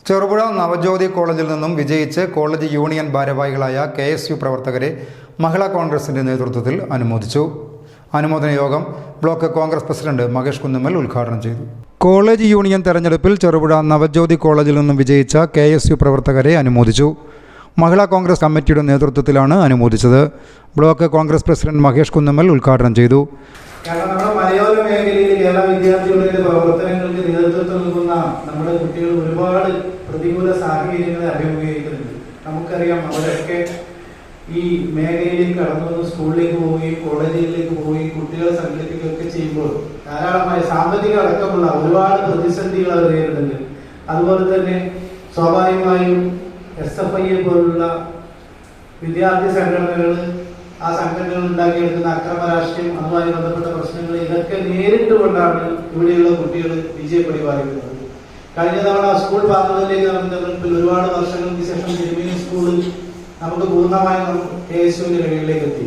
ചെറുപുഴ നവജ്യോതി കോളേജിൽ നിന്നും വിജയിച്ച് കോളേജ് യൂണിയൻ ഭാരവാഹികളായ KSU പ്രവർത്തകരെ മഹിളാ കോൺഗ്രസിന്റെ നേതൃത്വത്തിൽ അനുമോദിച്ചു. അനുമോദന യോഗം ബ്ലോക്ക് കോൺഗ്രസ് പ്രസിഡന്റ് മഹേഷ് കുന്നുമ്മൽ ഉദ്ഘാടനം ചെയ്തു. കോളേജ് യൂണിയൻ തെരഞ്ഞെടുപ്പിൽ ചെറുപുഴ നവജ്യോതി കോളേജിൽ നിന്നും വിജയിച്ച KSU പ്രവർത്തകരെ അനുമോദിച്ചു. മഹിളാ കോൺഗ്രസ് കമ്മിറ്റിയുടെ നേതൃത്വത്തിലാണ് അനുമോദിച്ചത്. ബ്ലോക്ക് കോൺഗ്രസ് പ്രസിഡന്റ് മഹേഷ് കുന്നുമ്മൽ ഉദ്ഘാടനം ചെയ്തു. മലയോര മേഖലയിൽ കേരള വിദ്യാർത്ഥികളുടെ പ്രവർത്തനങ്ങൾക്ക് നേതൃത്വം നൽകുന്ന നമ്മുടെ കുട്ടികൾ ഒരുപാട് പ്രതികൂല സാഹചര്യങ്ങളെ അഭിമുഖീകരിക്കുന്നുണ്ട്. നമുക്കറിയാം, അവരൊക്കെ ഈ മേഖലയിലേക്ക് കടന്നു വന്ന് സ്കൂളിലേക്ക് പോവുകയും കോളേജുകളിലേക്ക് പോവുകയും കുട്ടികളെ സംഘടിപ്പിക്കുകയൊക്കെ ചെയ്യുമ്പോൾ ധാരാളമായ സാമ്പത്തിക അടക്കമുള്ള ഒരുപാട് പ്രതിസന്ധികൾ അവർ നേരിടുന്നുണ്ട്. അതുപോലെ തന്നെ സ്വാഭാവികമായും SFI പോലുള്ള വിദ്യാർത്ഥി സംഘടനകൾ, ആ സംഘടനകൾ ഉണ്ടാക്കിയെടുക്കുന്ന അക്രമ രാഷ്ട്രീയം, അതുമായി ബന്ധപ്പെട്ട പ്രശ്നങ്ങൾ, ഇതൊക്കെ നേരിട്ടുകൊണ്ടാണ് ഇവിടെയുള്ള കുട്ടികൾ വിജയപ്പടി പാലിക്കുന്നത്. കഴിഞ്ഞ തവണ സ്കൂൾ പാർലമെന്റിലേക്ക് നടന്ന തെരഞ്ഞെടുപ്പിൽ ഒരുപാട് വർഷങ്ങൾക്ക് ശേഷം തിരുമേനി സ്കൂൾ നമുക്ക് പൂർണ്ണമായും KSUവിന്റെ കൈകളിലേക്ക് എത്തി.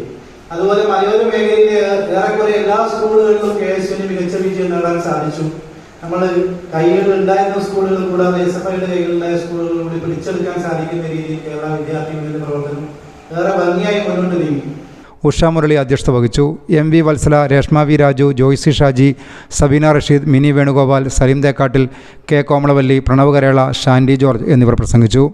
അതുപോലെ മലയോര മേഖലയിലെ ഏറെക്കുറെ എല്ലാ സ്കൂളുകളിലും KSUവിന് മികച്ച വിജയം നേടാൻ സാധിച്ചു. നമ്മൾ കൈകളിൽ ഉണ്ടായിരുന്ന സ്കൂളുകൾ കൂടാതെ SFIയുടെ കൈകളിലുണ്ടായ സ്കൂളുകൾ കൂടി പിടിച്ചെടുക്കാൻ സാധിക്കുന്ന രീതിയിൽ കേരള വിദ്യാർത്ഥികളുടെ പ്രവർത്തനം ഏറെ ഭംഗിയായി മുന്നോട്ട് നീങ്ങി. ഉഷ മുരളി അധ്യക്ഷത വഹിച്ചു. MV Vatsala, Reshma V Raju, Joicy Shaji, Sabeena Rasheed, Mini Venugopal, Saleem Thekkattil, K Komalavalli, Pranav Karela, Shandy George എന്നിവർ പ്രസംഗിച്ചു.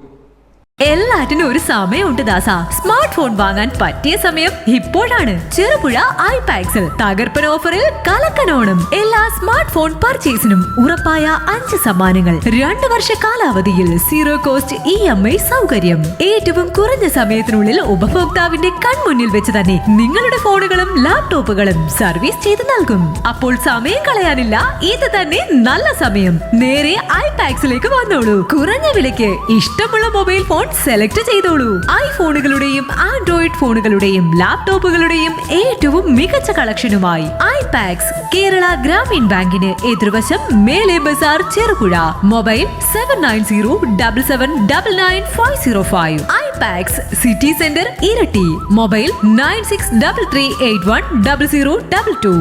എല്ലാറ്റിനും ഒരു സമയമുണ്ട് ദാസ. സ്മാർട്ട് ഫോൺ വാങ്ങാൻ പറ്റിയ സമയം ഇപ്പോഴാണ്. ചെറുപുഴ ഐപാക്സിൽ തകർപ്പൻ ഓഫറിൽ കലക്കനോണം. എല്ലാ സ്മാർട്ട് ഫോൺ പർച്ചേസിനും ഉറപ്പായ 5 സമ്മാനങ്ങൾ, 2 വർഷ കാലാവധിയിൽ 0 കോസ്റ്റ് EMI സൗകര്യം. ഏറ്റവും കുറഞ്ഞ സമയത്തിനുള്ളിൽ ഉപഭോക്താവിന്റെ കൺമുന്നിൽ വെച്ച് തന്നെ നിങ്ങളുടെ ഫോണുകളും ലാപ്ടോപ്പുകളും സർവീസ് ചെയ്ത് നൽകും. അപ്പോൾ സമയം കളയാനില്ല, ഇത് തന്നെ നല്ല സമയം. നേരെ ഐപാക്സിലേക്ക് വന്നോളൂ. കുറഞ്ഞ വിലയ്ക്ക് ഇഷ്ടമുള്ള മൊബൈൽ ഫോൺ സെലക്ട് ചെയ്തോളൂ. ഐഫോണുകളുടെയും ആൻഡ്രോയിഡ് ഫോണുകളുടെയും ലാപ്ടോപ്പുകളുടെയും ഏറ്റവും മികച്ച കളക്ഷനുമായി ഐപാക്സ്, കേരള ഗ്രാമീൺ ബാങ്കിന് എതിർവശം, മേലെ ബസാർ, ചെറുപുഴ. മൊബൈൽ 7907799505. ഐപാക്സ് സിറ്റി സെന്റർ, ഇരട്ടി. മൊബൈൽ 9633810022.